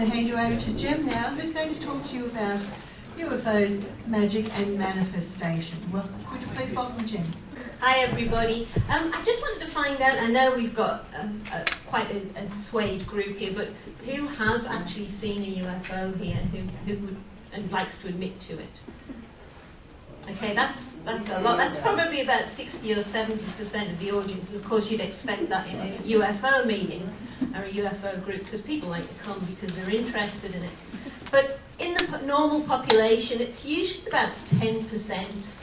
going to hand you over to Jim now, who's going to talk to you about UFOs, magic and manifestation. Well, could you please welcome Jim? Hi everybody. I just wanted to find out, I know we've got quite a swayed group here, but who has actually seen a UFO here, who would and likes to admit to it? Okay, that's a lot. That's probably about 60 or 70% of the audience, and of course you'd expect that in a UFO meeting or a UFO group, because people like to come because they're interested in it. But in the normal population, it's usually about 10%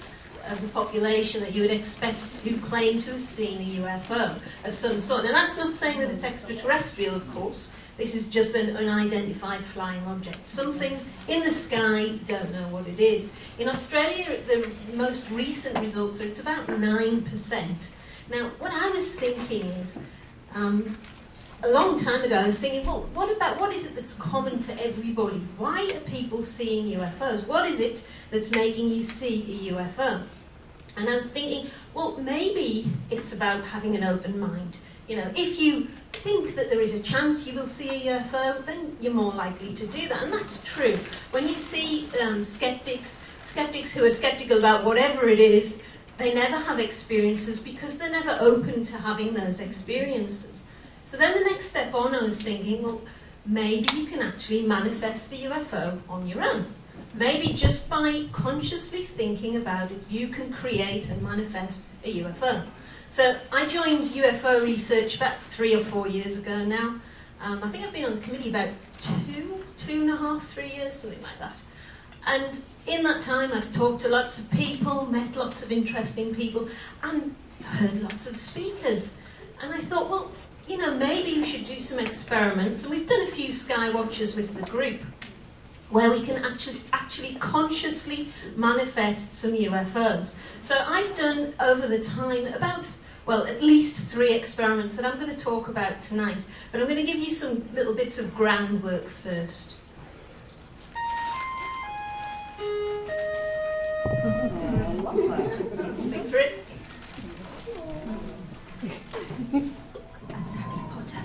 of the population that you would expect who claim to have seen a UFO of some sort. And that's not saying that it's extraterrestrial, of course. This is just an unidentified flying object. Something in the sky, don't know what it is. In Australia, the most recent results are it's about 9%. Now, what I was thinking is, a long time ago, I was thinking, well, what is it that's common to everybody? Why are people seeing UFOs? What is it that's making you see a UFO? And I was thinking, well, maybe it's about having an open mind. You know, if you think that there is a chance you will see a UFO, then you're more likely to do that. And that's true. When you see skeptics who are skeptical about whatever it is, they never have experiences because they're never open to having those experiences. So then the next step on, I was thinking, well, maybe you can actually manifest a UFO on your own. Maybe just by consciously thinking about it, you can create and manifest a UFO. So I joined UFO research about 3 or 4 years ago now. I think I've been on the committee about 3 years, something like that. And in that time, I've talked to lots of people, met lots of interesting people, and heard lots of speakers. And I thought, well, you know, maybe we should do some experiments. And we've done a few Sky Watchers with the group, where we can actually consciously manifest some UFOs. So I've done over the time about, well, at least 3 experiments that I'm going to talk about tonight. But I'm going to give you some little bits of groundwork first. Wait for it. That's Harry Potter.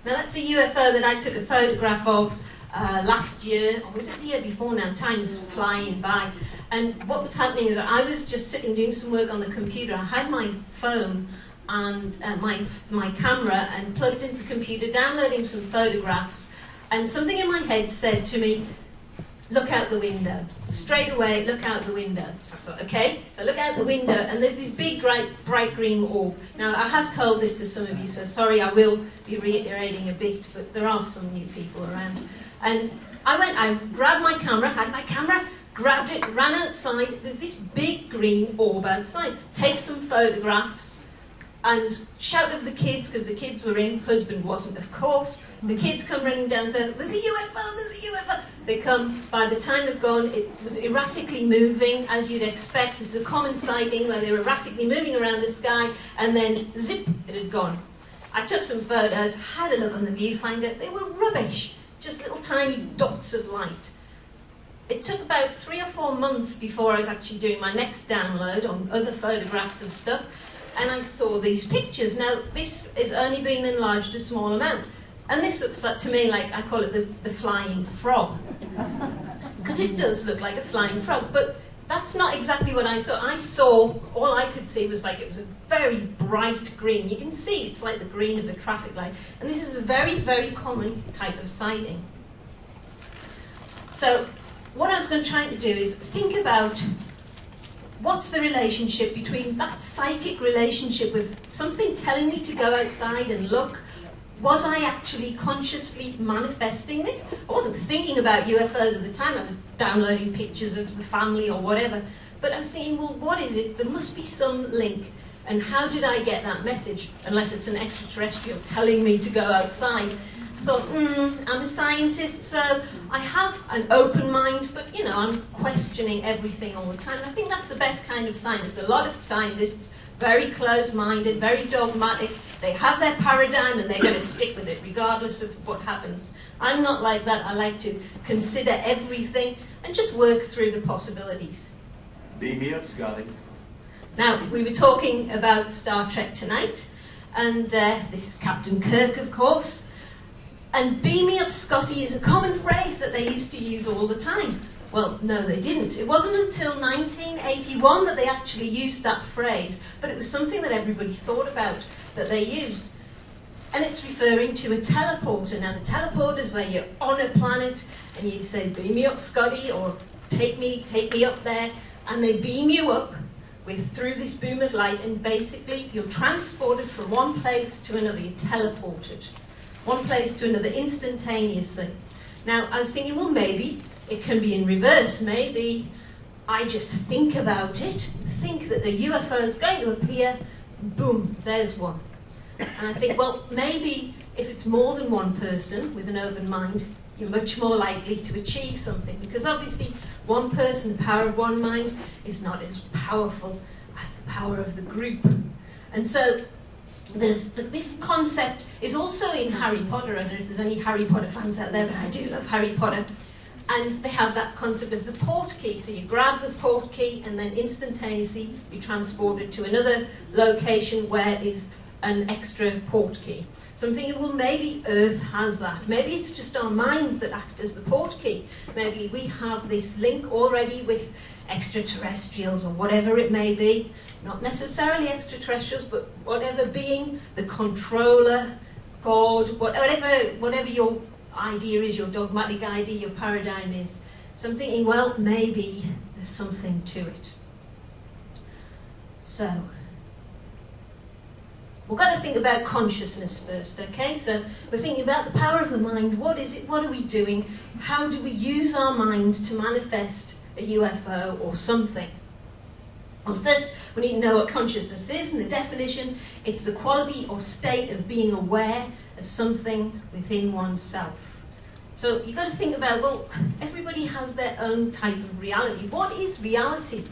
Now that's a UFO that I took a photograph of last year, or was it the year before now? Time's flying by. And what was happening is that I was just sitting doing some work on the computer. I had my phone and my camera and plugged into the computer, downloading some photographs, and something in my head said to me, look out the window. Straight away, look out the window. So I thought, okay, so look out the window, and there's this big, bright green orb. Now, I have told this to some of you, so sorry, I will be reiterating a bit, but there are some new people around. And I grabbed my camera, had my camera, grabbed it, ran outside. There's this big green orb outside. Take some photographs and shout at the kids, because the kids were in, husband wasn't, of course. The kids come running downstairs, there's a UFO, there's a UFO. They come, by the time they've gone, it was erratically moving, as you'd expect. This is a common sighting where they're erratically moving around the sky, and then zip, it had gone. I took some photos, had a look on the viewfinder, they were rubbish, just little tiny dots of light. It took about 3 or 4 months before I was actually doing my next download on other photographs of stuff, and I saw these pictures. Now, this is only being enlarged a small amount. And this looks like, to me, like, I call it the flying frog. Because it does look like a flying frog. But that's not exactly what I saw. All I could see was like it was a very bright green. You can see it's like the green of a traffic light. And this is a very, very common type of sighting. So what I was going to try to do is think about what's the relationship between that psychic relationship with something telling me to go outside and look. Was I actually consciously manifesting this? I wasn't thinking about UFOs at the time. I was downloading pictures of the family or whatever. But I was thinking, well, what is it? There must be some link. And how did I get that message? Unless it's an extraterrestrial telling me to go outside. I thought, I'm a scientist, so I have an open mind, but, you know, I'm questioning everything all the time. And I think that's the best kind of scientist. A lot of scientists, very close-minded, very dogmatic. They have their paradigm and they're going to stick with it, regardless of what happens. I'm not like that. I like to consider everything and just work through the possibilities. Beam me up, Scotty. Now, we were talking about Star Trek tonight, And this is Captain Kirk, of course. And beam me up, Scotty, is a common phrase that they used to use all the time. Well, no, they didn't. It wasn't until 1981 that they actually used that phrase, but it was something that everybody thought about that they used. And it's referring to a teleporter. Now, the teleporter is where you're on a planet and you say, beam me up, Scotty, or take me up there, and they beam you up through this boom of light, and basically you're transported from one place to another. You're teleported one place to another instantaneously. Now, I was thinking, well, maybe it can be in reverse. Maybe I just think about it, think that the UFO is going to appear, boom, there's one. And I think, well, maybe if it's more than one person with an open mind, you're much more likely to achieve something, because obviously one person, the power of one mind, is not as powerful as the power of the group. And so this concept is also in Harry Potter. I don't know if there's any Harry Potter fans out there, but I do love Harry Potter. And they have that concept of the port key. So you grab the port key and then instantaneously you're transported to another location where is an extra port key. So I'm thinking, well, maybe Earth has that. Maybe it's just our minds that act as the port key. Maybe we have this link already with extraterrestrials or whatever it may be. Not necessarily extraterrestrials, but whatever being, the controller, God, whatever your idea is, your dogmatic idea, your paradigm is. So I'm thinking, well, maybe there's something to it. So we've got to think about consciousness first, okay? So we're thinking about the power of the mind. What is it? What are we doing? How do we use our mind to manifest a UFO or something? Well, first, we need to know what consciousness is, and the definition, it's the quality or state of being aware of something within oneself. So you've got to think about, well, everybody has their own type of reality. What is reality?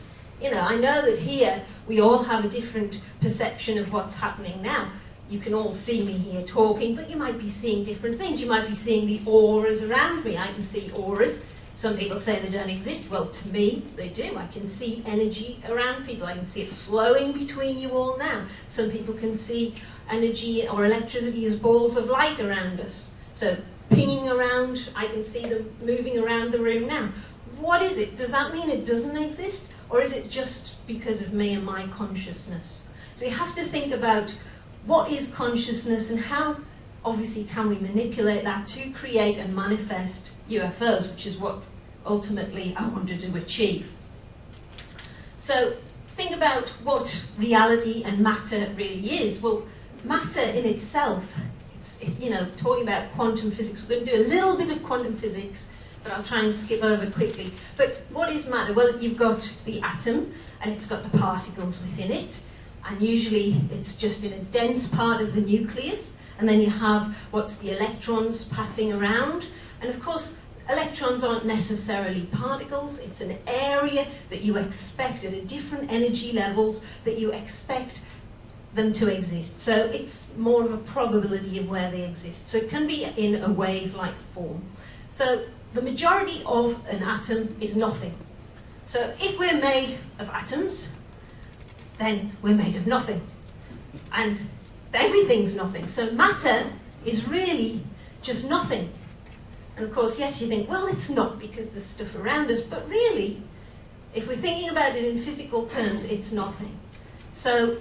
You know, I know that here we all have a different perception of what's happening now. You can all see me here talking, but you might be seeing different things. You might be seeing the auras around me. I can see auras. Some people say they don't exist. Well, to me, they do. I can see energy around people. I can see it flowing between you all now. Some people can see energy or electricity as balls of light around us. So pinging around, I can see them moving around the room now. What is it? Does that mean it doesn't exist? Or is it just because of me and my consciousness? So you have to think about what is consciousness and how, obviously, can we manipulate that to create and manifest UFOs, which is what ultimately I wanted to achieve. So think about what reality and matter really is. Well, matter in itself, talking about quantum physics, we're going to do a little bit of quantum physics, but I'll try and skip over quickly. But what is matter? Well, you've got the atom, and it's got the particles within it, and usually it's just in a dense part of the nucleus, and then you have what's the electrons passing around, and of course, electrons aren't necessarily particles. It's an area that you expect at a different energy levels that you expect them to exist. So it's more of a probability of where they exist. So it can be in a wave-like form. So the majority of an atom is nothing. So if we're made of atoms, then we're made of nothing. And everything's nothing. So matter is really just nothing. And of course, yes, you think, well, it's not because there's stuff around us, but really, if we're thinking about it in physical terms, it's nothing. So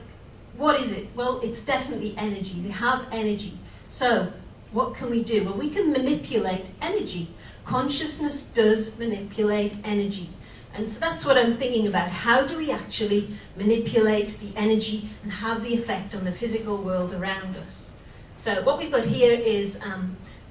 what is it? Well, it's definitely energy. They have energy. So what can we do? Well, we can manipulate energy. Consciousness does manipulate energy. And so that's what I'm thinking about. How do we actually manipulate the energy and have the effect on the physical world around us? So what we've got here is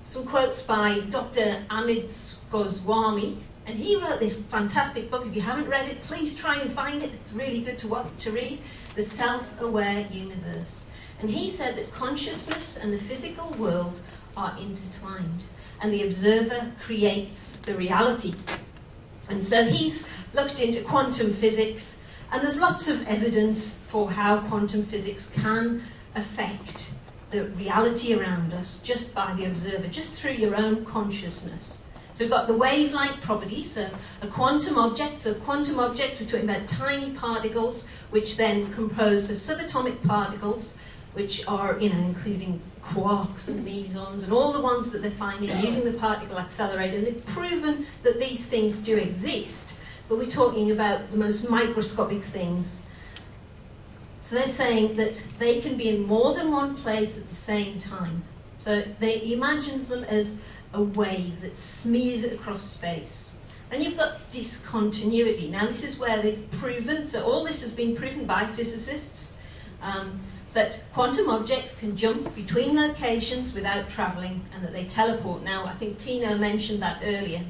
some quotes by Dr. Amit Goswami, and he wrote this fantastic book. If you haven't read it, please try and find it. It's really good to read. The Self-Aware Universe. And he said that consciousness and the physical world are intertwined, and the observer creates the reality. And so he's looked into quantum physics, and there's lots of evidence for how quantum physics can affect the reality around us just by the observer, just through your own consciousness. So we've got the wave-like property, so a quantum object. So quantum objects, we're talking about tiny particles, which then compose of subatomic particles, which are, including quarks and mesons and all the ones that they're finding using the particle accelerator. And they've proven that these things do exist, but we're talking about the most microscopic things. So they're saying that they can be in more than one place at the same time. So they imagine them as a wave that's smeared across space. And you've got discontinuity. Now this is where they've proven, so all this has been proven by physicists, that quantum objects can jump between locations without travelling and that they teleport. Now I think Tino mentioned that earlier.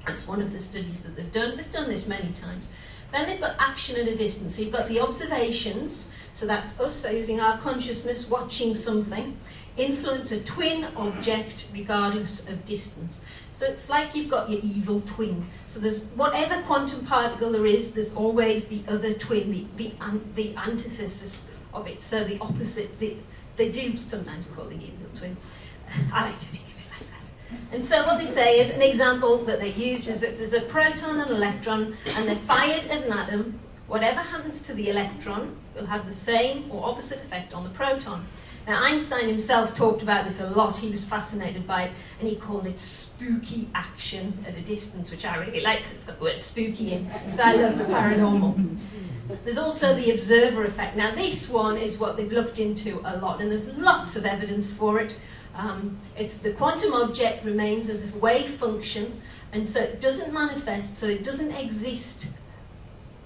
That's one of the studies that they've done. They've done this many times. Then they've got action at a distance. So you've got the observations, so that's us using our consciousness, watching something, influence a twin object regardless of distance. So it's like you've got your evil twin. So there's whatever quantum particle there is, there's always the other twin, the antithesis of it. So the opposite, they do sometimes call the evil twin. I like to think of it like that. And so what they say is, an example that they used is that there's a proton and electron and they're fired at an atom, whatever happens to the electron will have the same or opposite effect on the proton. Now Einstein himself talked about this a lot. He was fascinated by it and he called it spooky action at a distance, which I really like because it's got the word spooky in, because I love the paranormal. There's also the observer effect. Now this one is what they've looked into a lot and there's lots of evidence for it. It's the quantum object remains as a wave function, and so it doesn't manifest, so it doesn't exist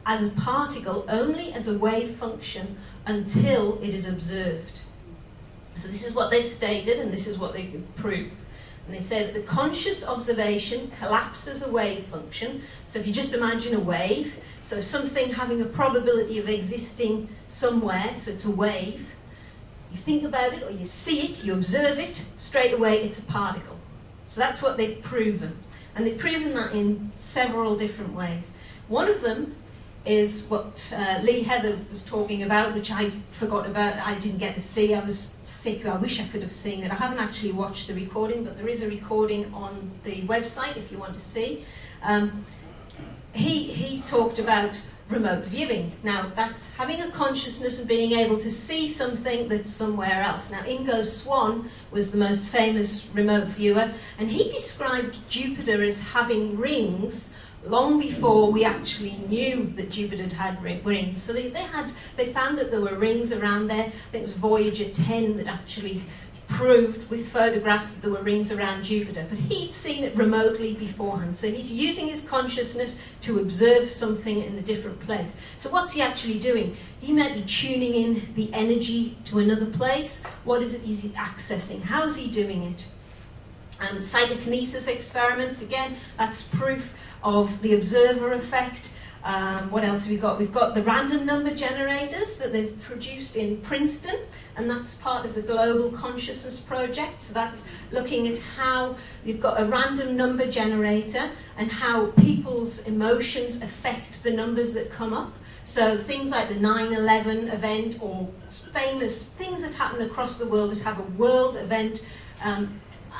as a particle, only as a wave function until it is observed. So this is what they've stated and this is what they can prove. And they say that the conscious observation collapses a wave function. So if you just imagine a wave, so something having a probability of existing somewhere, so it's a wave, you think about it or you see it, you observe it, straight away it's a particle. So that's what they've proven. And they've proven that in several different ways. One of them is what Lee Heather was talking about, which I forgot about, I didn't get to see, I was sick, I wish I could have seen it. I haven't actually watched the recording, but there is a recording on the website if you want to see. He talked about remote viewing. Now that's having a consciousness and being able to see something that's somewhere else. Now Ingo Swann was the most famous remote viewer, and he described Jupiter as having rings long before we actually knew that Jupiter had rings. So they found that there were rings around there. I think it was Voyager 10 that actually proved with photographs that there were rings around Jupiter. But he'd seen it remotely beforehand. So he's using his consciousness to observe something in a different place. So what's he actually doing? He might be tuning in the energy to another place. What is it he's accessing? How's he doing it? Psychokinesis experiments, again, that's proof of the observer effect. What else have we got? We've got the random number generators that they've produced in Princeton, and that's part of the Global Consciousness Project. So that's looking at how you've got a random number generator and how people's emotions affect the numbers that come up. So things like the 9/11 event or famous things that happen across the world that have a world event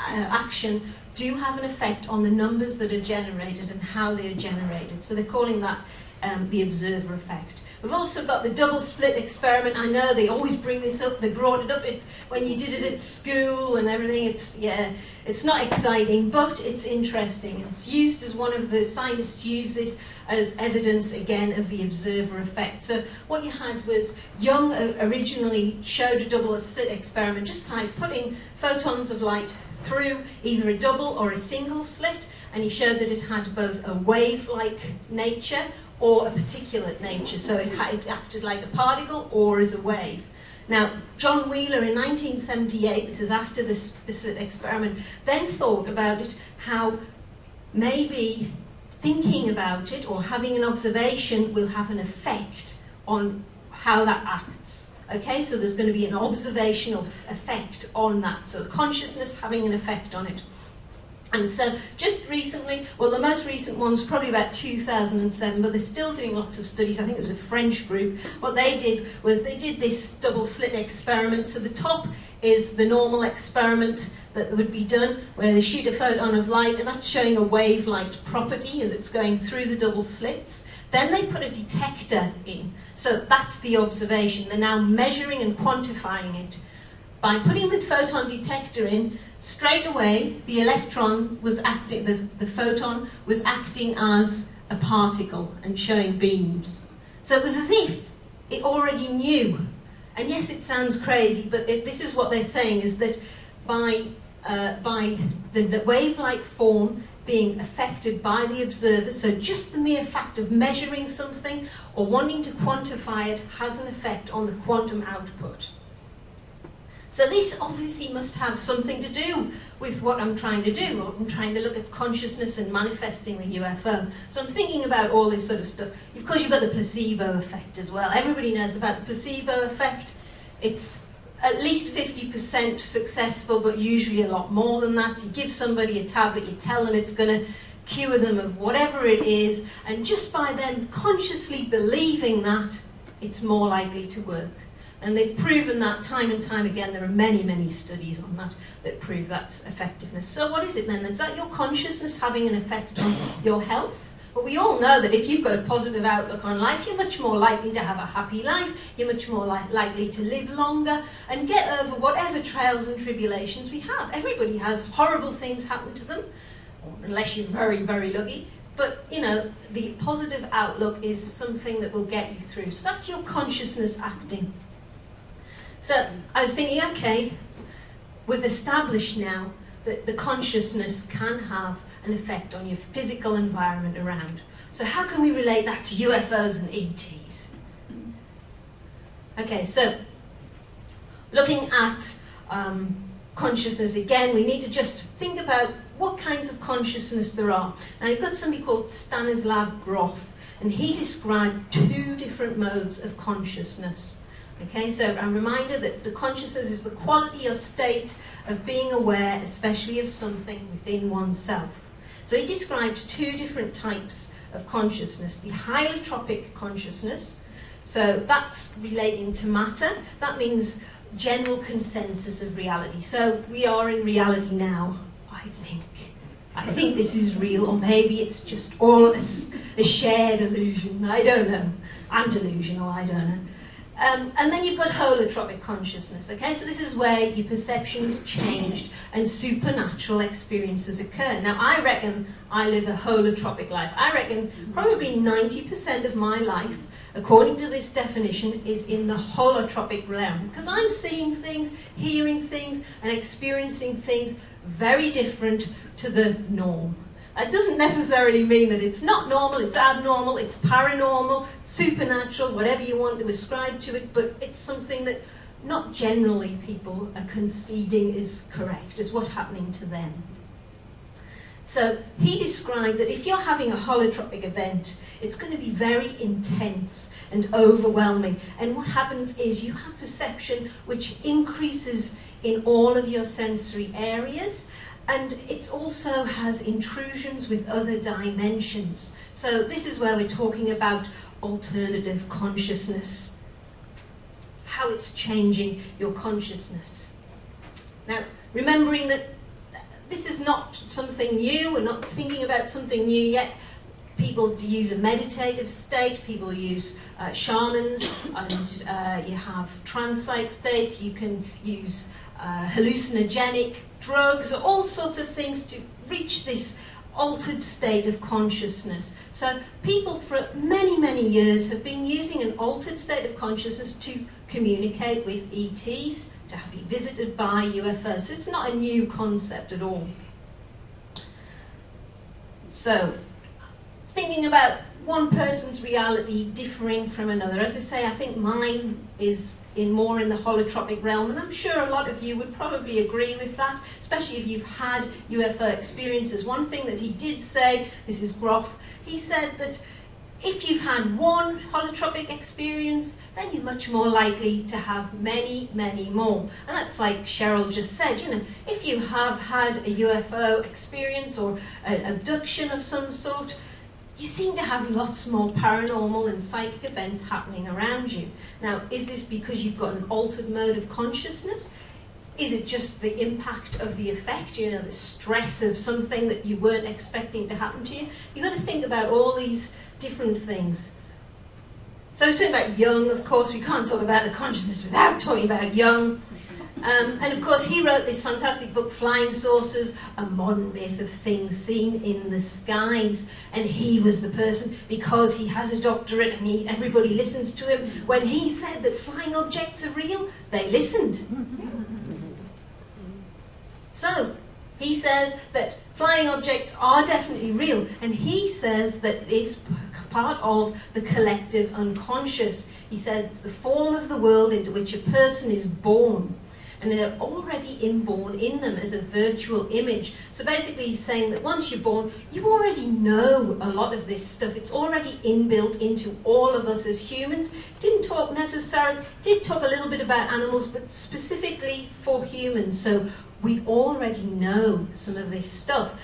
action do have an effect on the numbers that are generated and how they are generated. So they're calling that the observer effect. We've also got the double slit experiment. I know they always bring this up. They brought it up when you did it at school and everything. It's not exciting, but it's interesting. It's used as one of the scientists use this as evidence again of the observer effect. So what you had was Jung originally showed a double slit experiment just by putting photons of light through either a double or a single slit, and he showed that it had both a wave-like nature or a particulate nature, so it acted like a particle or as a wave. Now, John Wheeler in 1978, this is after this slit experiment, then thought about it, how maybe thinking about it or having an observation will have an effect on how that acts. Okay, so there's going to be an observational effect on that. So consciousness having an effect on it. And so just recently, well, the most recent one's probably about 2007, but they're still doing lots of studies. I think it was a French group. What they did was they did this double slit experiment. So the top is the normal experiment that would be done, where they shoot a photon of light, and that's showing a wave-like property as it's going through the double slits. Then they put a detector in. So that's the observation. They're now measuring and quantifying it. By putting the photon detector in, straight away the electron was acting, the photon was acting as a particle and showing beams. So it was as if it already knew. And yes, it sounds crazy, but this is what they're saying, is that by the wave-like form being affected by the observer, so just the mere fact of measuring something or wanting to quantify it has an effect on the quantum output. So this obviously must have something to do with what I'm trying to do. I'm trying to look at consciousness and manifesting the UFO. So I'm thinking about all this sort of stuff. Of course, you've got the placebo effect as well. Everybody knows about the placebo effect. It's at least 50% successful, but usually a lot more than that. You give somebody a tablet, you tell them it's going to cure them of whatever it is, and just by them consciously believing that, it's more likely to work. And they've proven that time and time again. There are many, many studies on that prove that's effectiveness. So what is it then? Is that your consciousness having an effect on your health? But we all know that if you've got a positive outlook on life, you're much more likely to have a happy life, you're much more likely to live longer and get over whatever trials and tribulations we have. Everybody has horrible things happen to them, unless you're very, very lucky. But, you know, the positive outlook is something that will get you through. So that's your consciousness acting. So I was thinking, okay, we've established now that the consciousness can have an effect on your physical environment around. So how can we relate that to UFOs and ETs? Okay, so looking at consciousness again, we need to just think about what kinds of consciousness there are. Now you've got somebody called Stanislav Grof, and he described 2 different modes of consciousness. Okay, so a reminder that the consciousness is the quality or state of being aware, especially of something within oneself. So he described 2 different types of consciousness. The holotropic consciousness, so that's relating to matter. That means general consensus of reality. So we are in reality now, I think. I think this is real, or maybe it's just all a shared illusion. I don't know. I'm delusional, I don't know. And then you've got holotropic consciousness, okay? So this is where your perception is changed and supernatural experiences occur. Now, I reckon I live a holotropic life. I reckon probably 90% of my life, according to this definition, is in the holotropic realm. Because I'm seeing things, hearing things, and experiencing things very different to the norm. It doesn't necessarily mean that it's not normal, it's abnormal, it's paranormal, supernatural, whatever you want to ascribe to it, but it's something that not generally people are conceding is correct, is what's happening to them. So he described that if you're having a holotropic event, it's going to be very intense and overwhelming. And what happens is you have perception which increases in all of your sensory areas. And it also has intrusions with other dimensions. So this is where we're talking about alternative consciousness, how it's changing your consciousness. Now, remembering that this is not something new, we're not thinking about something new yet. People use a meditative state, people use shamans, and you have trance-like states, you can use hallucinogenic drugs, all sorts of things to reach this altered state of consciousness. So people for many, many years have been using an altered state of consciousness to communicate with ETs, to be visited by UFOs. So it's not a new concept at all. So thinking about one person's reality differing from another. As I say, I think mine is more in the holotropic realm, and I'm sure a lot of you would probably agree with that, especially if you've had UFO experiences. One thing that he did say, this is Groff, he said that if you've had one holotropic experience, then you're much more likely to have many, many more. And that's like Cheryl just said, you know, if you have had a UFO experience or an abduction of some sort, you seem to have lots more paranormal and psychic events happening around you. Now, is this because you've got an altered mode of consciousness? is it just the impact of the effect, you know, the stress of something that you weren't expecting to happen to you? You've got to think about all these different things. So we're talking about Jung, of course. We can't talk about the consciousness without talking about Jung. And of course, he wrote this fantastic book, Flying Saucers, a modern myth of things seen in the skies. And he was the person, because he has a doctorate and everybody listens to him, when he said that flying objects are real, they listened. So, he says that flying objects are definitely real, and he says that it is part of the collective unconscious. He says it's the form of the world into which a person is born, and they're already inborn in them as a virtual image. So basically he's saying that once you're born, you already know a lot of this stuff. It's already inbuilt into all of us as humans. Did talk a little bit about animals, but specifically for humans. So we already know some of this stuff.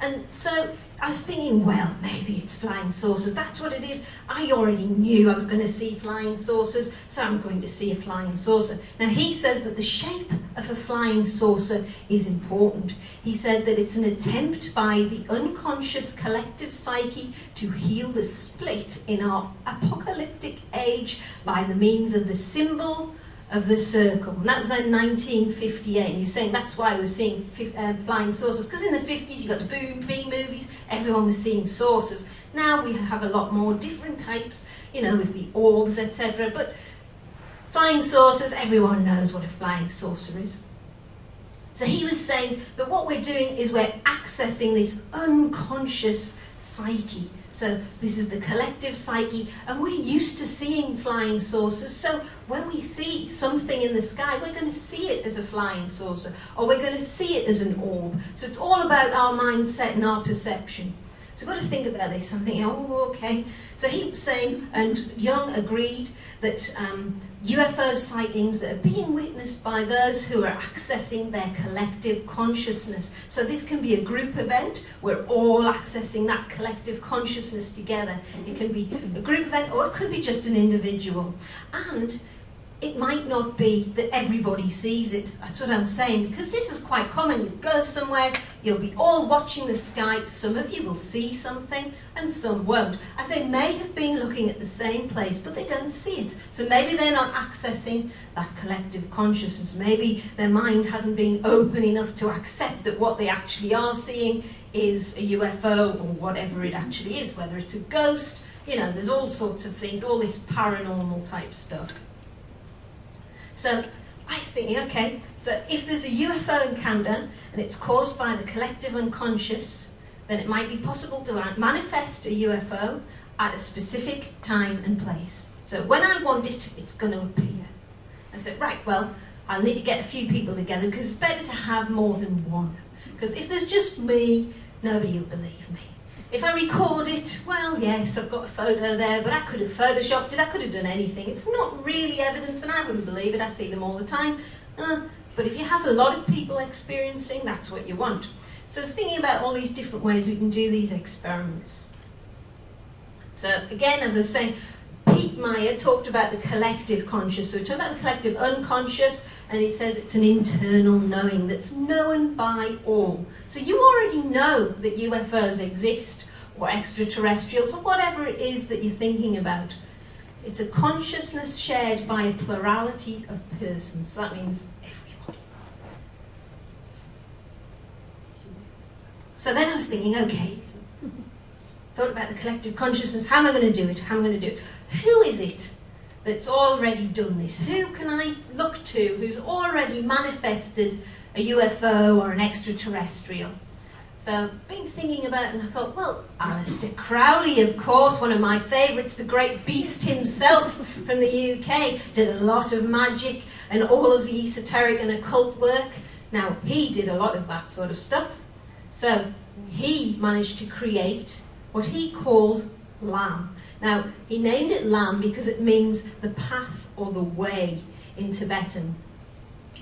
And so I was thinking, well, maybe it's flying saucers. That's what it is. I already knew I was going to see flying saucers, so I'm going to see a flying saucer. Now, he says that the shape of a flying saucer is important. He said that it's an attempt by the unconscious collective psyche to heal the split in our apocalyptic age by the means of the symbol of the circle. And that was in 1958. And you're saying that's why we're seeing flying saucers, because in the 50s you got the B movies, everyone was seeing saucers. Now we have a lot more different types, you know, with the orbs, etc. But flying saucers, everyone knows what a flying saucer is. So he was saying that what we're doing is we're accessing this unconscious psyche. So this is the collective psyche, and we're used to seeing flying saucers. So when we see something in the sky, we're going to see it as a flying saucer, or we're going to see it as an orb. So it's all about our mindset and our perception. So we've got to think about this. I'm thinking, oh, okay. So he was saying, and Jung agreed, that UFO sightings that are being witnessed by those who are accessing their collective consciousness. So this can be a group event. We're all accessing that collective consciousness together. It can be a group event, or it could be just an individual. And it might not be that everybody sees it. That's what I'm saying, because this is quite common. You go somewhere, you'll be all watching the sky. Some of you will see something and some won't. And they may have been looking at the same place, but they don't see it. So maybe they're not accessing that collective consciousness. Maybe their mind hasn't been open enough to accept that what they actually are seeing is a UFO, or whatever it actually is, whether it's a ghost. You know, there's all sorts of things, all this paranormal type stuff. So I was thinking, okay, so if there's a UFO encounter and it's caused by the collective unconscious, then it might be possible to manifest a UFO at a specific time and place. So when I want it, it's going to appear. I said, right, well, I'll need to get a few people together, because it's better to have more than one. Because if there's just me, nobody will believe me. If I record it, well, yes, I've got a photo there, but I could have photoshopped it, I could have done anything. It's not really evidence, and I wouldn't believe it. I see them all the time. But if you have a lot of people experiencing, that's what you want. So I was thinking about all these different ways we can do these experiments. So again, as I was saying, Pete Meyer talked about the collective conscious. So we talked about the collective unconscious, and he says it's an internal knowing that's known by all. So you already know that UFOs exist, or extraterrestrials, or whatever it is that you're thinking about. It's a consciousness shared by a plurality of persons. So that means everybody. So then I was thinking, okay, thought about the collective consciousness. How am I going to do it? How am I going to do it? Who is it that's already done this? Who can I look to who's already manifested a UFO or an extraterrestrial? So I've been thinking about it, and I thought, well, Aleister Crowley, of course, one of my favourites, the great beast himself from the UK, did a lot of magic and all of the esoteric and occult work. Now, he did a lot of that sort of stuff. So he managed to create what he called Lam. Now, he named it Lam because it means the path or the way in Tibetan.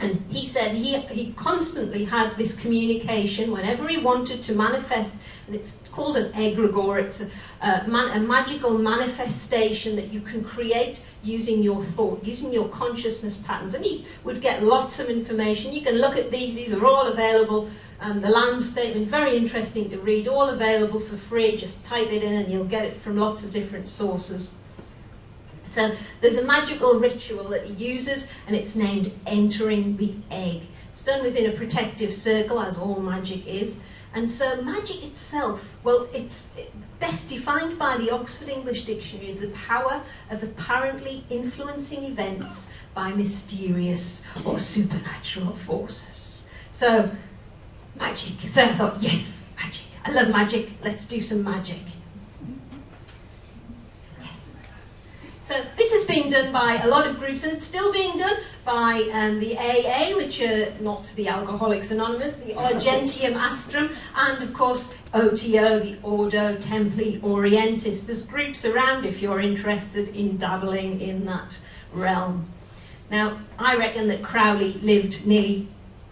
And he said he constantly had this communication whenever he wanted to manifest, and it's called an egregore. It's a magical manifestation that you can create using your thought, using your consciousness patterns. And he would get lots of information. You can look at these are all available. The land statement, very interesting to read, all available for free. Just type it in and you'll get it from lots of different sources. So there's a magical ritual that he uses, and it's named entering the egg. It's done within a protective circle, as all magic is. And so magic itself, well, it's defined by the Oxford English Dictionary as the power of apparently influencing events by mysterious or supernatural forces. So, magic. So I thought, yes, magic. I love magic. Let's do some magic. So this is being done by a lot of groups, and it's still being done by the AA, which are not the Alcoholics Anonymous, the Argentium Astrum, and of course OTO, the Ordo Templi Orientis. There's groups around if you're interested in dabbling in that realm. Now, I reckon that Crowley lived nearly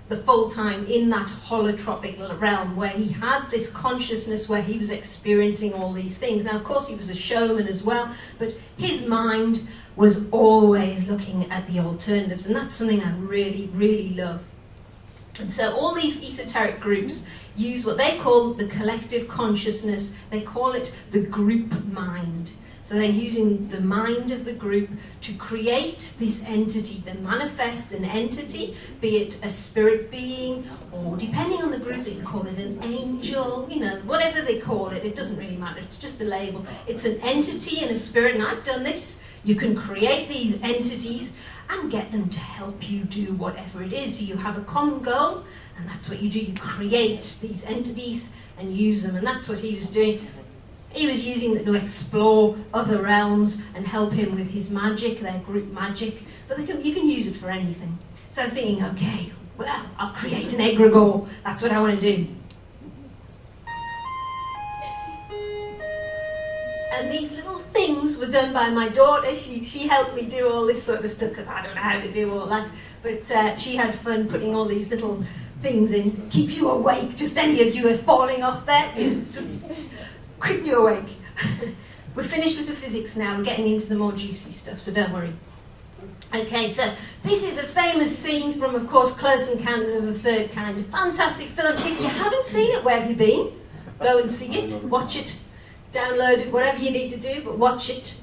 the full time in that holotropic realm where he had this consciousness where he was experiencing all these things. Now, of course, he was a showman as well, but his mind was always looking at the alternatives, and that's something I really, really love. And so all these esoteric groups use what they call the collective consciousness. They call it the group mind. So they're using the mind of the group to create this entity, to manifest an entity, be it a spirit being, or depending on the group, they call it an angel, you know, whatever they call it, it doesn't really matter, it's just a label. It's an entity and a spirit, and I've done this. You can create these entities and get them to help you do whatever it is. So you have a common goal, and that's what you do. You create these entities and use them, and that's what he was doing. He was using it to explore other realms and help him with his magic, their group magic. But you can use it for anything. So I was thinking, okay, well, I'll create an egregore. That's what I want to do. And these little things were done by my daughter. She helped me do all this sort of stuff because I don't know how to do all that. But she had fun putting all these little things in. Keep you awake. Just any of you are falling off there. Just keep you awake. We're finished with the physics now. We're getting into the more juicy stuff, so don't worry. Okay, so this is a famous scene from, of course, Close Encounters of the Third Kind. A fantastic film. If you haven't seen it, where have you been? Go and see it, watch it, download it, whatever you need to do, but watch it.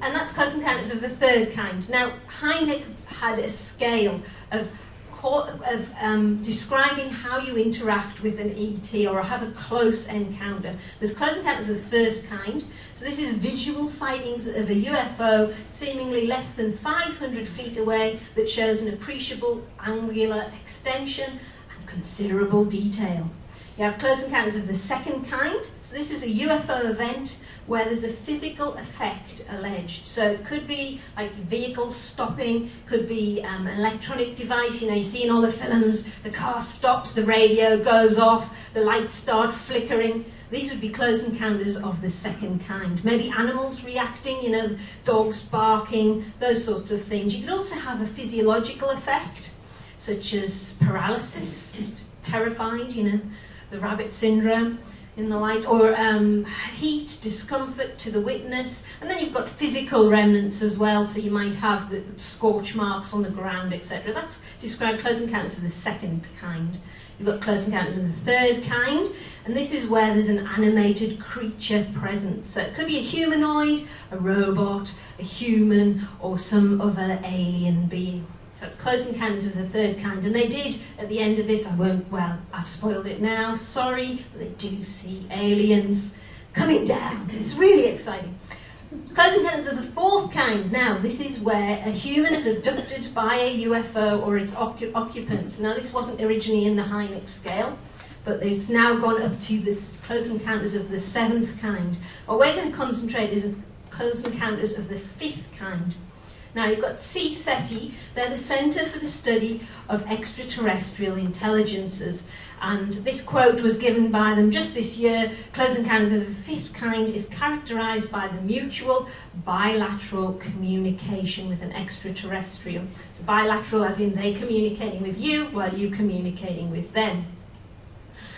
And that's Close Encounters of the Third Kind. Now, Heineck had a scale of describing how you interact with an ET or have a close encounter. There's close encounters of the first kind. So this is visual sightings of a UFO seemingly less than 500 feet away that shows an appreciable angular extension and considerable detail. You have close encounters of the second kind. So this is a UFO event where there's a physical effect alleged. So it could be like vehicles stopping, could be an electronic device. You know, you see in all the films, the car stops, the radio goes off, the lights start flickering. These would be close encounters of the second kind. Maybe animals reacting, you know, dogs barking, those sorts of things. You could also have a physiological effect, such as paralysis, terrified, you know, the rabbit syndrome in the light, or heat, discomfort to the witness. And then you've got physical remnants as well, so you might have the scorch marks on the ground, etc. That's described close encounters of the second kind. You've got close encounters of the third kind, and this is where there's an animated creature present. So it could be a humanoid, a robot, a human, or some other alien being. So it's close encounters of the third kind. And they did, at the end of this, I've spoiled it now, sorry, but they do see aliens coming down. It's really exciting. Close encounters of the fourth kind. Now, this is where a human is abducted by a UFO or its occupants. Now, this wasn't originally in the Heineck scale, but it's now gone up to this close encounters of the seventh kind. What we're going to concentrate is close encounters of the fifth kind. Now you've got CSETI, they're the Centre for the Study of Extraterrestrial Intelligences. And this quote was given by them just this year: Close Encounters of the Fifth Kind is characterised by the mutual bilateral communication with an extraterrestrial. So bilateral as in they communicating with you while you communicating with them.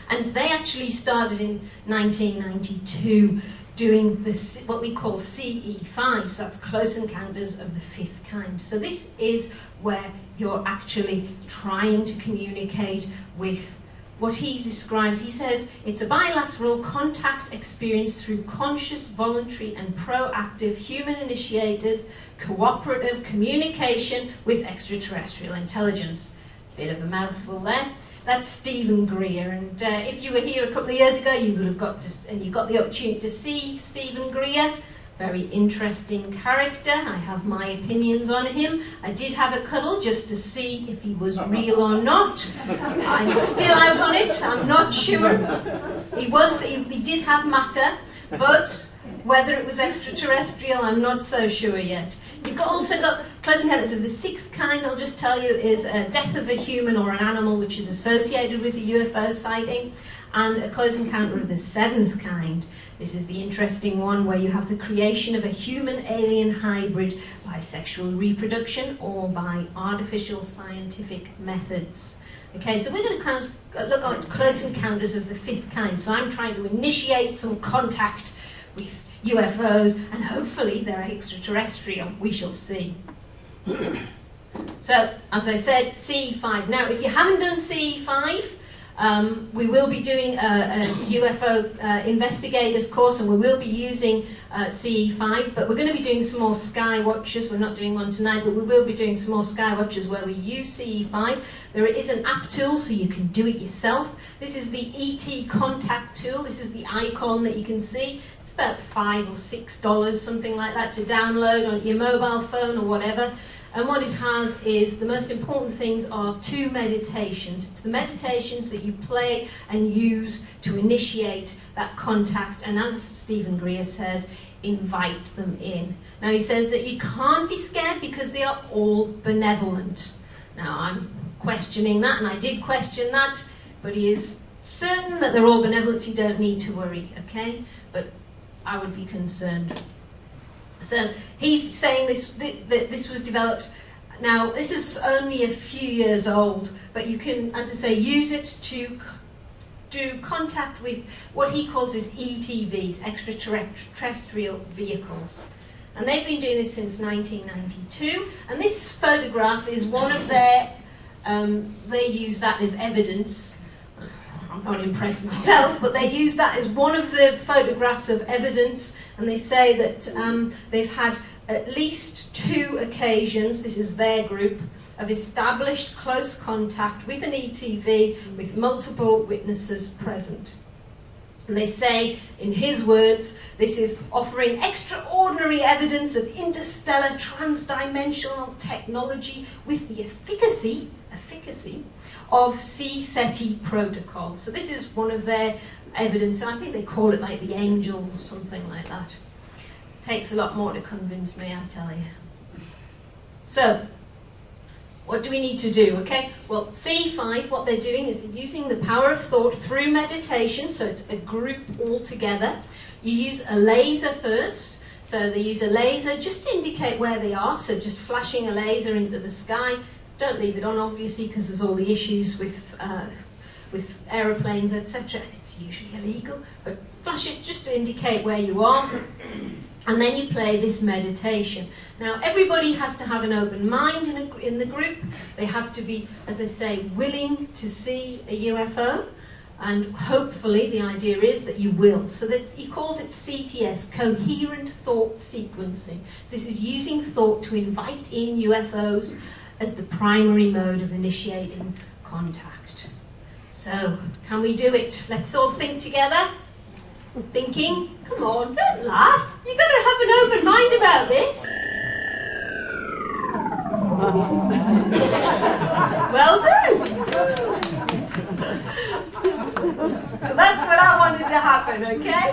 And they actually started in 1992 doing this, what we call CE5, so that's Close Encounters of the Fifth Kind. So this is where you're actually trying to communicate with what he describes. He says it's a bilateral contact experience through conscious, voluntary and proactive human-initiated cooperative communication with extraterrestrial intelligence. Bit of a mouthful there. That's Stephen Greer, and if you were here a couple of years ago, you would have got the opportunity to see Stephen Greer. Very interesting character. I have my opinions on him. I did have a cuddle just to see if he was real or not. I'm still out on it. I'm not sure. He did have matter, but whether it was extraterrestrial, I'm not so sure yet. You've also got Close Encounters of the Sixth Kind, I'll just tell you, is a death of a human or an animal which is associated with a UFO sighting, and a Close Encounter of the Seventh Kind. This is the interesting one where you have the creation of a human-alien hybrid by sexual reproduction or by artificial scientific methods. Okay, so we're going to look at Close Encounters of the Fifth Kind. So I'm trying to initiate some contact with UFOs, and hopefully they're extraterrestrial. We shall see. So, as I said, CE5. Now, if you haven't done CE5, we will be doing a UFO investigators course, and we will be using CE5, but we're going to be doing some more sky watches. We're not doing one tonight, but we will be doing some more sky watches where we use CE5. There is an app tool, so you can do it yourself. This is the ET contact tool. This is the icon that you can see. It's about $5 or $6, something like that, to download on your mobile phone or whatever. And what it has is, the most important things are 2 meditations. It's the meditations that you play and use to initiate that contact, and as Stephen Greer says, invite them in. Now he says that you can't be scared because they are all benevolent. Now I'm questioning that, and I did question that, but he is certain that they're all benevolent. You don't need to worry, okay? But I would be concerned. So he's saying that this was developed. Now this is only a few years old, but you can, as I say, use it to do contact with what he calls his ETVs, extraterrestrial vehicles. And they've been doing this since 1992. And this photograph is one of their, they use that as evidence. I'm not impressed myself, but they use that as one of the photographs of evidence, and they say that they've had at least 2 occasions, this is their group, of established close contact with an ETV with multiple witnesses present. And they say, in his words, this is offering extraordinary evidence of interstellar transdimensional technology with the efficacy of CSETI protocol. So this is one of their evidence, and I think they call it like the angel or something like that. Takes a lot more to convince me, I tell you. So, what do we need to do? Okay, well, C5, what they're doing is using the power of thought through meditation, so it's a group all together. You use a laser first, so they use a laser just to indicate where they are, so just flashing a laser into the sky. Don't leave it on, obviously, because there's all the issues with aeroplanes, etc. It's usually illegal, but flash it just to indicate where you are. And then you play this meditation. Now, everybody has to have an open mind in the group. They have to be, as I say, willing to see a UFO. And hopefully the idea is that you will. So that he calls it CTS, coherent thought sequencing. So this is using thought to invite in UFOs as the primary mode of initiating contact. So, can we do it? Let's all think together. Thinking? Come on, don't laugh. You've got to have an open mind about this. Well done. So that's what I wanted to happen, okay?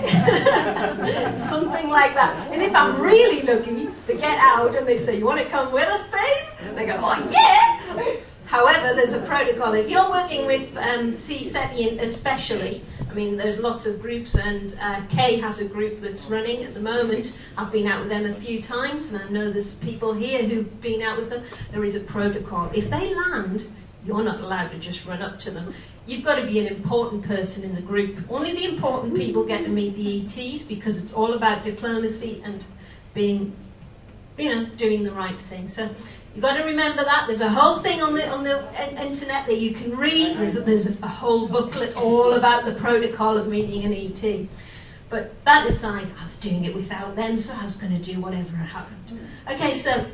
Something like that. And if I'm really lucky, the get out and they say, you want to come with us, babe? And they go, oh, yeah! However, there's a protocol. If you're working with C-SETI especially, I mean, there's lots of groups, and Kay has a group that's running at the moment. I've been out with them a few times, and I know there's people here who've been out with them. There is a protocol. If they land, you're not allowed to just run up to them. You've got to be an important person in the group. Only the important people get to meet the ETs, because it's all about diplomacy and being, doing the right thing. So you've got to remember that. There's a whole thing on the internet that you can read. There's a whole booklet all about the protocol of meeting an ET. But that aside, I was doing it without them, so I was going to do whatever happened. Okay, so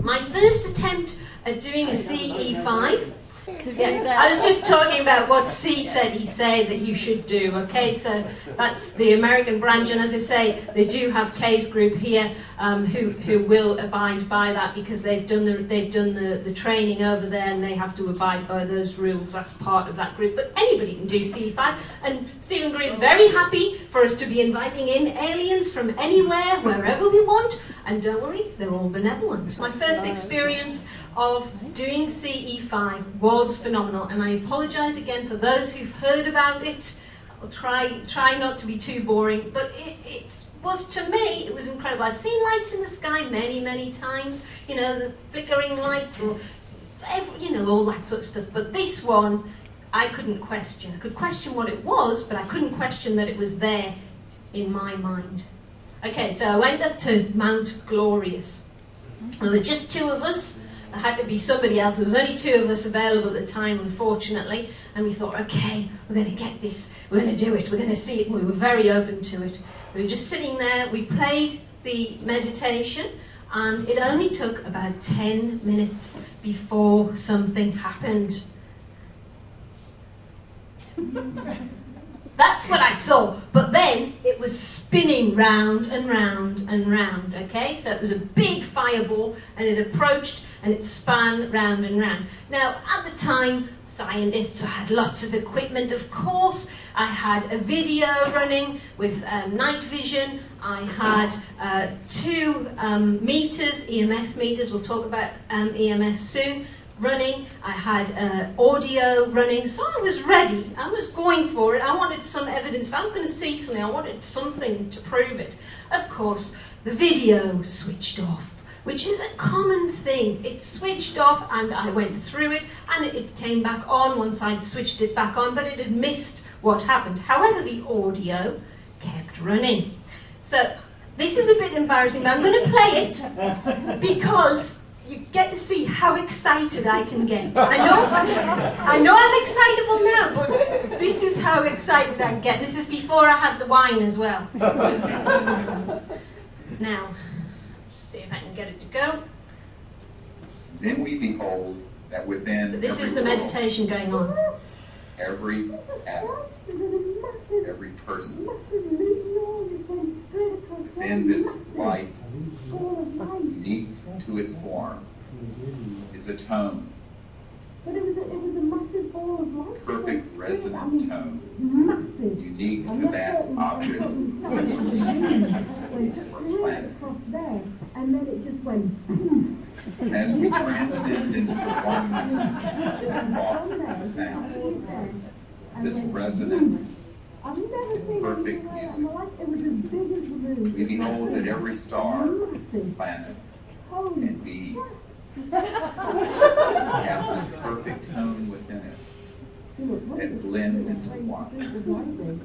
my first attempt at doing a CE5. Yeah, I was just talking about what C said he said that you should do, okay? So that's the American branch, and as I say, they do have Kay's group here who will abide by that, because they've done the training over there, and they have to abide by those rules. That's part of that group. But anybody can do C5, and Stephen Greer is very happy for us to be inviting in aliens from anywhere, wherever we want, and don't worry, they're all benevolent. My first experience of doing CE5 was phenomenal, and I apologise again for those who've heard about it. I'll try not to be too boring, but it was, to me, it was incredible. I've seen lights in the sky many, many times, the flickering lights, or all that sort of stuff. But this one, I couldn't question. I could question what it was, but I couldn't question that it was there in my mind. Okay, so I went up to Mount Glorious. There were just two of us. There had to be somebody else. There was only two of us available at the time, unfortunately, and we thought, okay, we're going to get this, we're going to do it, we're going to see it, and we were very open to it. We were just sitting there, we played the meditation, and it only took about 10 minutes before something happened. That's what I saw, but then it was spinning round and round and round, okay? So it was a big fireball, and it approached, and it span round and round. Now, at the time, scientists had lots of equipment, of course. I had a video running with night vision. I had 2 meters, EMF meters, we'll talk about EMF soon, running. I had audio running, so I was ready. I was going for it. I wanted some evidence. If I'm going to see something, I wanted something to prove it. Of course, the video switched off, which is a common thing. It switched off, and I went through it, and it came back on once I'd switched it back on, but it had missed what happened. However, the audio kept running. So this is a bit embarrassing, but I'm going to play it because you get to see how excited I can get. I know I'm excitable now, but this is how excited I can get. This is before I had the wine as well. Now, see if I can get it to go. Then we behold that within So this every is the world, meditation going on. every atom, every person, within this light, unique to its form, is a tone, perfect resonant tone, unique to that object, planet. And then it just went. As we transcend into the oneness of thought and sound, this resonant, perfect music, we behold that every star, planet, and being has this perfect tone within it that blend into one.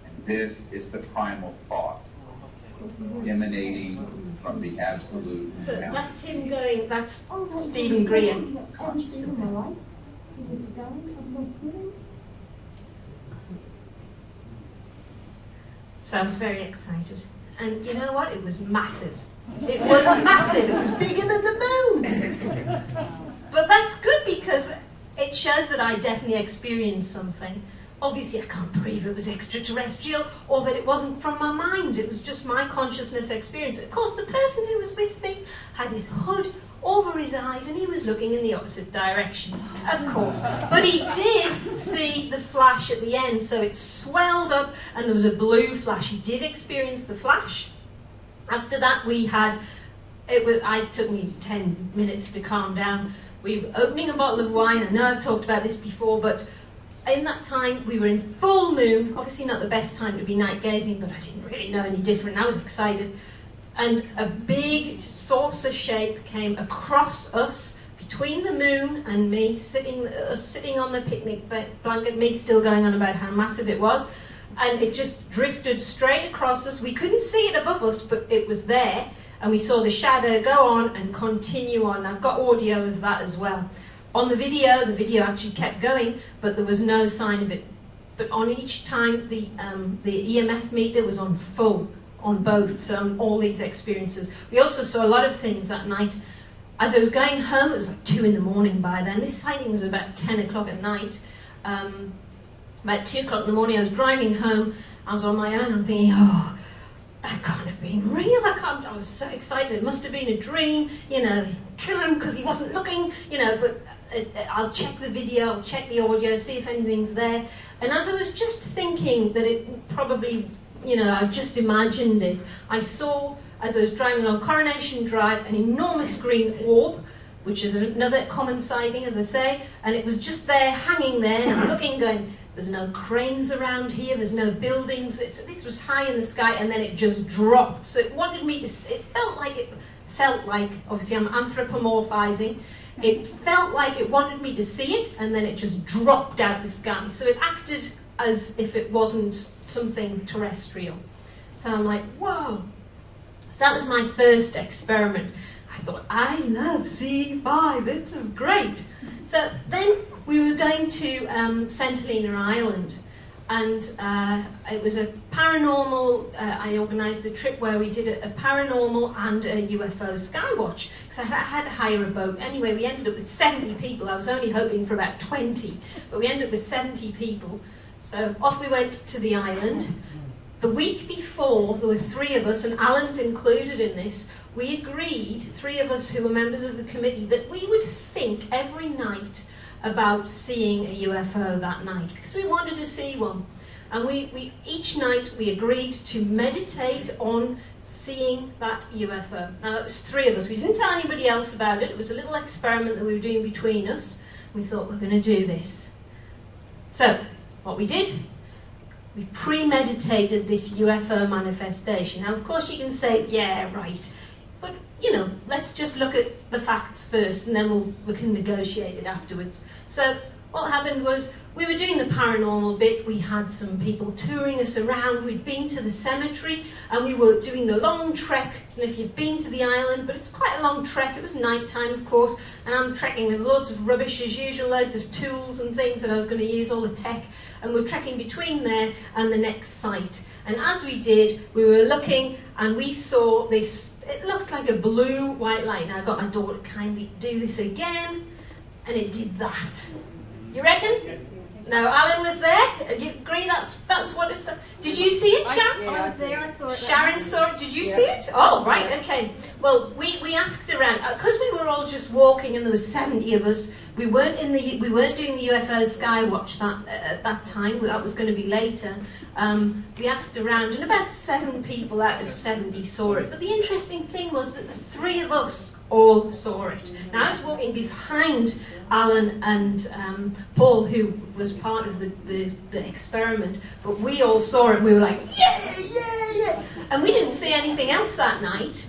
And this is the primal thought emanating from the absolute So that's him going, that's Stephen Greer. consciousness. So I was very excited. And you know what? It was massive. It was massive. It was bigger than the moon. But that's good because it shows that I definitely experienced something. Obviously, I can't prove it was extraterrestrial or that it wasn't from my mind. It was just my consciousness experience. Of course, the person who was with me had his hood over his eyes and he was looking in the opposite direction, of course. But he did see the flash at the end, so it swelled up and there was a blue flash. He did experience the flash. After that, we had it took me 10 minutes to calm down. We were opening a bottle of wine. I know I've talked about this before, but in that time we were in full moon. Obviously not the best time to be night gazing, but I didn't really know any different. I was excited. And a big saucer shape came across us, between the moon and me, sitting on the picnic blanket, me still going on about how massive it was, and it just drifted straight across us. We couldn't see it above us, but it was there, and we saw the shadow go on and continue on. I've got audio of that as well. On the video actually kept going, but there was no sign of it. But on each time, the EMF meter was on full, on both, so on all these experiences. We also saw a lot of things that night. As I was going home, it was like 2 in the morning by then. This sighting was about 10 o'clock at night. About 2 o'clock in the morning, I was driving home. I was on my own. I'm thinking, oh, that can't have been real. I was so excited. It must have been a dream. You know, kill him because he wasn't looking. You know, but I'll check the video, I'll check the audio, see if anything's there. And as I was just thinking that it probably, you know, I just imagined it, I saw, as I was driving along Coronation Drive, an enormous green orb, which is another common sighting, as I say, and it was just there, hanging there, and I'm looking, going, there's no cranes around here, there's no buildings. This was high in the sky, and then it just dropped. So it wanted me to, it felt like, obviously I'm anthropomorphizing, it felt like it wanted me to see it, and then it just dropped out the sky. So it acted as if it wasn't something terrestrial. So I'm like, whoa. So that was my first experiment. I thought, I love C5, this is great. So then we were going to St Helena Island, and it was a paranormal, I organised a trip where we did a paranormal and a UFO skywatch, because I had to hire a boat. Anyway, we ended up with 70 people. I was only hoping for about 20, but we ended up with 70 people. So off we went to the island. The week before, there were 3 of us, and Alan's included in this. We agreed, 3 of us who were members of the committee, that we would think every night about seeing a UFO that night, because we wanted to see one. And we each night we agreed to meditate on seeing that UFO. Now that was 3 of us. We didn't tell anybody else about it. It was a little experiment that we were doing between us. We thought, we're going to do this. So what we did, we premeditated this UFO manifestation. Now, of course, you can say, yeah, right. But, you know, let's just look at the facts first, and then we can negotiate it afterwards. So what happened was, we were doing the paranormal bit. We had some people touring us around. We'd been to the cemetery, and we were doing the long trek. And if you've been to the island, but it's quite a long trek. It was night time, of course, and I'm trekking with loads of rubbish as usual, loads of tools and things that I was going to use, all the tech. And we're trekking between there and the next site. And as we did, we were looking, and we saw this, it looked like a blue white light. Now I got my daughter to kindly do this again, and it did that. You reckon? No, Alan was there. You agree that's what it's... Did you see it, Sharon? I was there, I saw it. Sharon saw it. Did you see it? Oh, right, okay. Well, we asked around, because we were all just walking and there was 70 of us. We weren't doing the UFO Skywatch at that time. That was going to be later. We asked around, and about 7 people out of 70 saw it. But the interesting thing was that the 3 of us all saw it. Now, I was walking behind Alan and Paul, who was part of the experiment, but we all saw it, and we were like, yeah, yeah, yeah. And we didn't see anything else that night,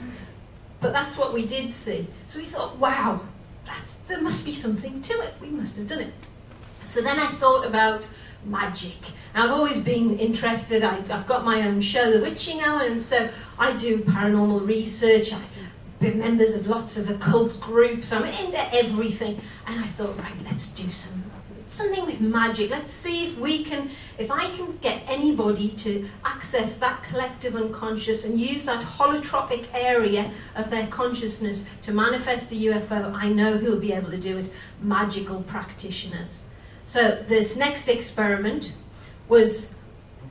but that's what we did see. So we thought, wow, there must be something to it. We must have done it. So then I thought about magic. Now, I've always been interested. I've got my own show, The Witching Hour, and so I do paranormal research. I've been members of lots of occult groups. I'm into everything. And I thought, right, let's do something with magic. Let's see if I can get anybody to access that collective unconscious and use that holotropic area of their consciousness to manifest a UFO. I know who'll be able to do it. Magical practitioners. So this next experiment was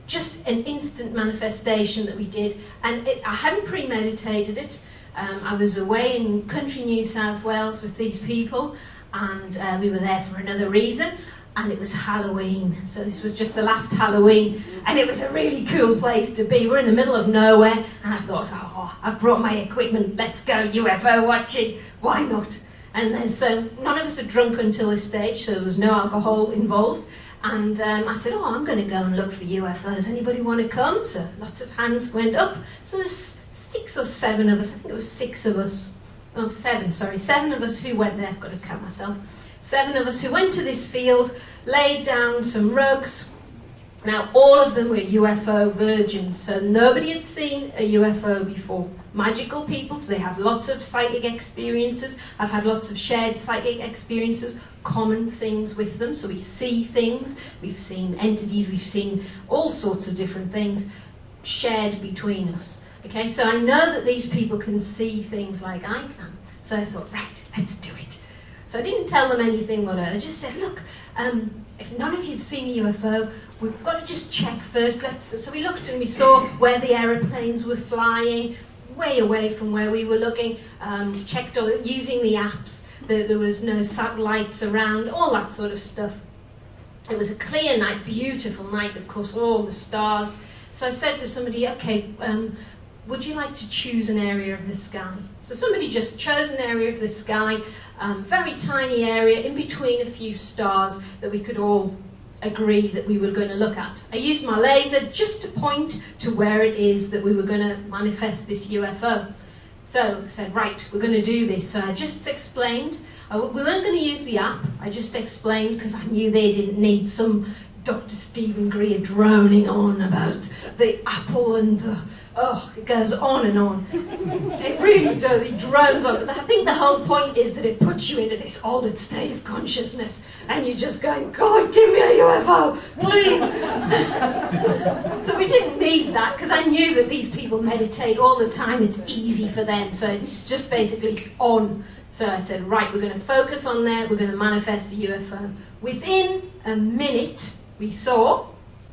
just an instant manifestation that we did, and I hadn't premeditated it. I was away in country New South Wales with these people, and we were there for another reason, and it was Halloween. So this was just the last Halloween, and it was a really cool place to be. We're in the middle of nowhere, and I thought, oh, I've brought my equipment, let's go UFO watching, why not? And then so none of us had drunk until this stage, so there was no alcohol involved. And I said, oh, I'm going to go and look for UFOs. Anybody want to come? So lots of hands went up. So there's 6 or 7 of us. I think it was 6 of us. Oh, 7, sorry. 7 of us who went there. I've got to count myself. 7 of us who went to this field, laid down some rugs. Now, all of them were UFO virgins. So nobody had seen a UFO before. Magical people, so they have lots of psychic experiences. I've had lots of shared psychic experiences, common things with them. So we see things, we've seen entities, we've seen all sorts of different things shared between us. Okay, so I know that these people can see things like I can. So I thought, right, let's do it. So I didn't tell them anything whatever. I just said, look, if none of you have seen a UFO, we've got to just check first. So we looked and we saw where the aeroplanes were flying, way away from where we were looking, checked using the apps. There was no satellites around, all that sort of stuff. It was a clear night, beautiful night, of course, all the stars. So I said to somebody, okay, would you like to choose an area of the sky? So somebody just chose an area of the sky, very tiny area in between a few stars that we could all agree that we were going to look at. I used my laser just to point to where it is that we were going to manifest this UFO. So I said, right, we're going to do this. So I just explained. We weren't going to use the app. I just explained because I knew they didn't need some Dr. Stephen Greer droning on about the apple and the... Oh, it goes on and on. It really does. He drones on. But I think the whole point is that it puts you into this altered state of consciousness, and you're just going, God, give me a UFO, please. So we didn't need that because I knew that these people meditate all the time. It's easy for them. So it's just basically on. So I said, right, we're going to focus on there. We're going to manifest a UFO. Within a minute, we saw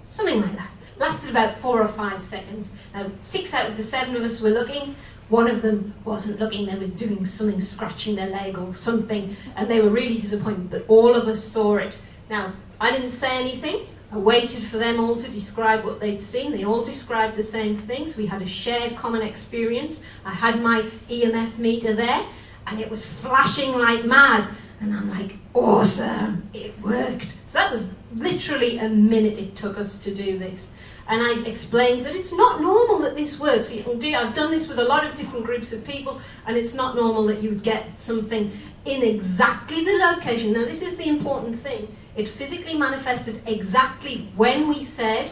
something like that. Lasted about 4 or 5 seconds. Now, 6 out of the 7 of us were looking. 1 of them wasn't looking. They were doing something, scratching their leg or something, and they were really disappointed. But all of us saw it. Now, I didn't say anything. I waited for them all to describe what they'd seen. They all described the same things. We had a shared common experience. I had my EMF meter there, and it was flashing like mad. And I'm like, awesome, it worked. So that was literally a minute it took us to do this. And I explained that it's not normal that this works. You can do, I've done this with a lot of different groups of people, and it's not normal that you would get something in exactly the location. Now, this is the important thing. It physically manifested exactly when we said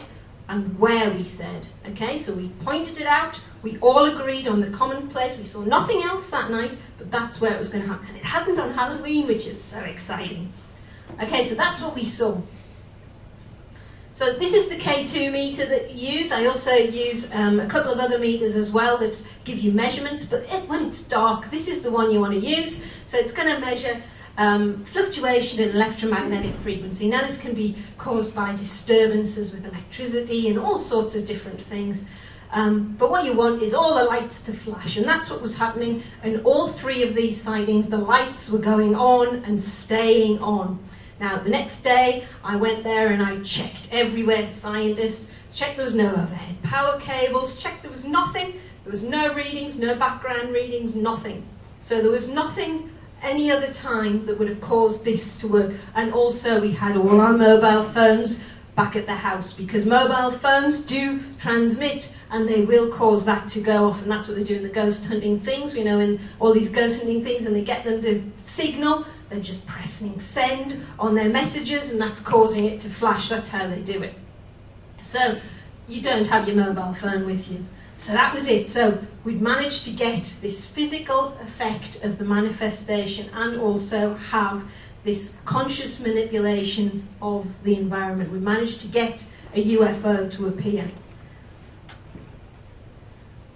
and where we said. Okay, so we pointed it out. We all agreed on the common place. We saw nothing else that night, but that's where it was going to happen. And it happened on Halloween, which is so exciting. Okay, so that's what we saw. So this is the K2 meter that you use. I also use a couple of other meters as well that give you measurements, but when it's dark, this is the one you want to use. So it's going to measure fluctuation in electromagnetic frequency. Now this can be caused by disturbances with electricity and all sorts of different things. But what you want is all the lights to flash, and that's what was happening in all 3 of these sightings. The lights were going on and staying on. Now, the next day, I went there and I checked everywhere, scientists, checked there was no overhead power cables, checked there was nothing, there was no readings, no background readings, nothing. So there was nothing any other time that would have caused this to work. And also we had all our mobile phones back at the house, because mobile phones do transmit and they will cause that to go off, and that's what they do in the ghost hunting things, you know, in all these ghost hunting things, and they get them to signal. They're just pressing send on their messages, and that's causing it to flash. That's how they do it. So you don't have your mobile phone with you. So that was it. So we'd managed to get this physical effect of the manifestation and also have this conscious manipulation of the environment. We managed to get a UFO to appear.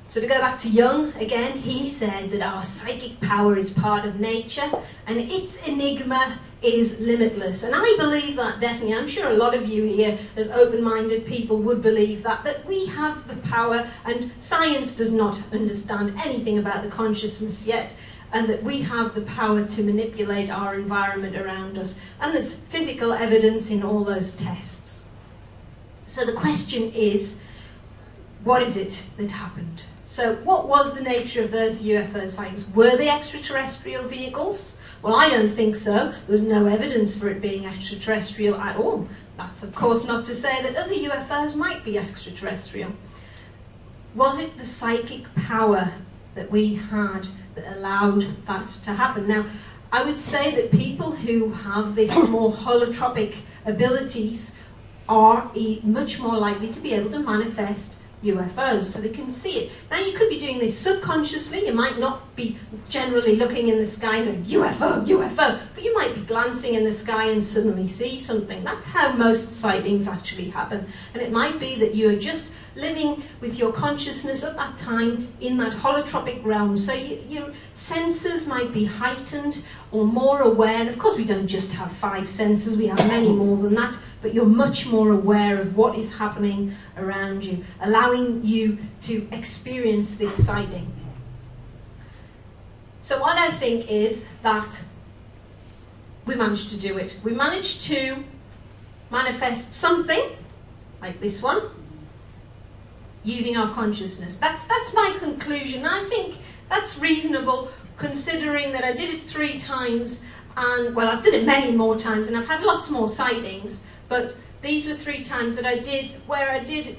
So to go back to Jung, again, he said that our psychic power is part of nature and its enigma is limitless. And I believe that definitely. I'm sure a lot of you here, as open-minded people, would believe that we have the power, and science does not understand anything about the consciousness yet. and that we have the power to manipulate our environment around us. And there's physical evidence in all those tests. So the question is, what is it that happened? So what was the nature of those UFO sightings? Were they extraterrestrial vehicles? Well, I don't think so. There was no evidence for it being extraterrestrial at all. That's of course not to say that other UFOs might be extraterrestrial. Was it the psychic power that we had that allowed that to happen? Now, I would say that people who have this more holotropic abilities are much more likely to be able to manifest UFOs, so they can see it. Now, you could be doing this subconsciously. You might not be generally looking in the sky and going, UFO, UFO, but you might be glancing in the sky and suddenly see something. That's how most sightings actually happen. And it might be that you're just living with your consciousness at that time in that holotropic realm. So your senses might be heightened or more aware. And of course, we don't just have 5 senses, we have many more than that, but you're much more aware of what is happening around you, allowing you to experience this sighting. So what I think is that we managed to do it. We managed to manifest something, like this one, using our consciousness. That's my conclusion. I think that's reasonable, considering that I did it 3 times, and well, I've done it many more times, and I've had lots more sightings, but these were 3 times that I did where I did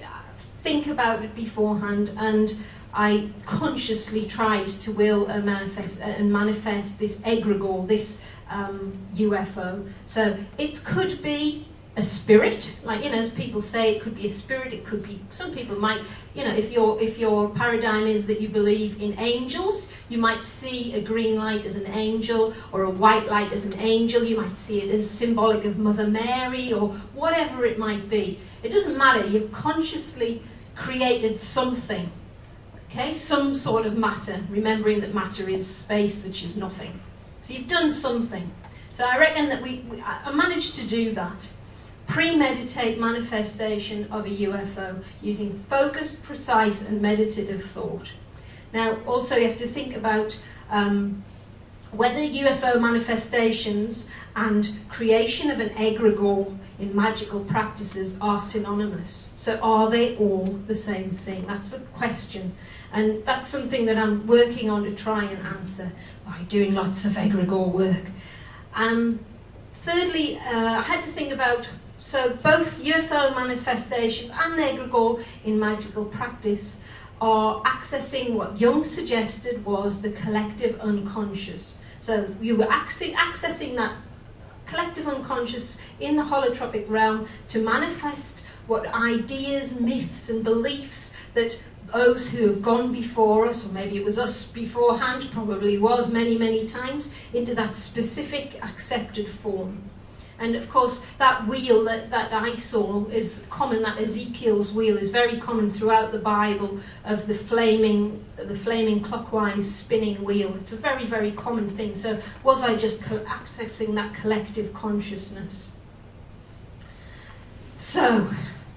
think about it beforehand, and I consciously tried to will and manifest this egregore, this UFO. So it could be a spirit, like, as people say, it could be a spirit, it could be, some people might, if your paradigm is that you believe in angels, you might see a green light as an angel, or a white light as an angel. You might see it as symbolic of Mother Mary, or whatever it might be. It doesn't matter, you've consciously created something, okay, some sort of matter, remembering that matter is space, which is nothing. So you've done something. So I reckon that I managed to do that. Premeditate manifestation of a UFO using focused, precise and meditative thought. Now, also you have to think about whether UFO manifestations and creation of an egregore in magical practices are synonymous. So are they all the same thing? That's a question. And that's something that I'm working on to try and answer by doing lots of egregore work. Thirdly, I had to think about, so both UFO manifestations and egregore in magical practice are accessing what Jung suggested was the collective unconscious. So you were accessing that collective unconscious in the holotropic realm to manifest what ideas, myths and beliefs that those who have gone before us, or maybe it was us beforehand, probably was many, many times, into that specific accepted form. And of course, that wheel that I saw is common, that Ezekiel's wheel is very common throughout the Bible, of the flaming clockwise spinning wheel. It's a very, very common thing. So was I just accessing that collective consciousness? So,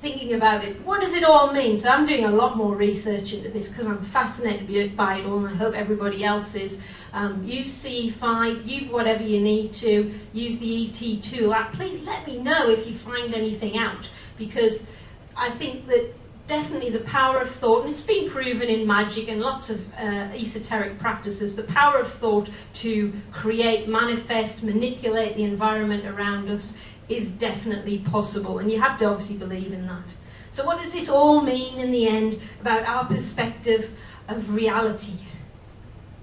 thinking about it, what does it all mean? So I'm doing a lot more research into this because I'm fascinated by it all, and I hope everybody else is. Use C5, use whatever you need to, use the ET tool. Please let me know if you find anything out, because I think that definitely the power of thought, and it's been proven in magic and lots of esoteric practices, the power of thought to create, manifest, manipulate the environment around us is definitely possible, and you have to obviously believe in that. So what does this all mean in the end about our perspective of reality?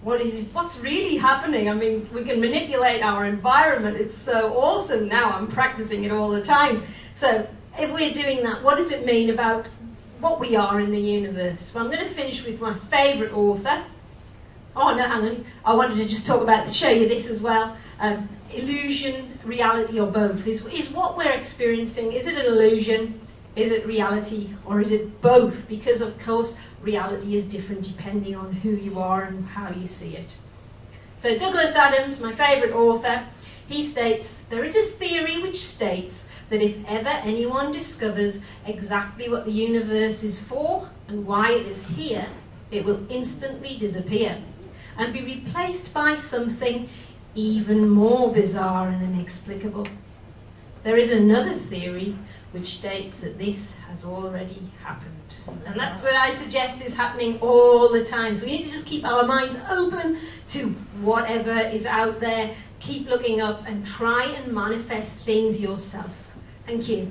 What's really happening? I mean, we can manipulate our environment. It's so awesome now. I'm practicing it all the time. So if we're doing that, what does it mean about what we are in the universe? Well, I'm going to finish with my favourite author. Oh, no, hang on. I wanted to just talk about, show you this as well. Illusion, reality, or both. Is what we're experiencing, is it an illusion? Is it reality? Or is it both? Because, of course, reality is different depending on who you are and how you see it. So Douglas Adams, my favourite author, he states, there is a theory which states that if ever anyone discovers exactly what the universe is for and why it is here, it will instantly disappear. and be replaced by something even more bizarre and inexplicable. There is another theory which states that this has already happened. And that's what I suggest is happening all the time. So we need to just keep our minds open to whatever is out there. Keep looking up and try and manifest things yourself. Thank you.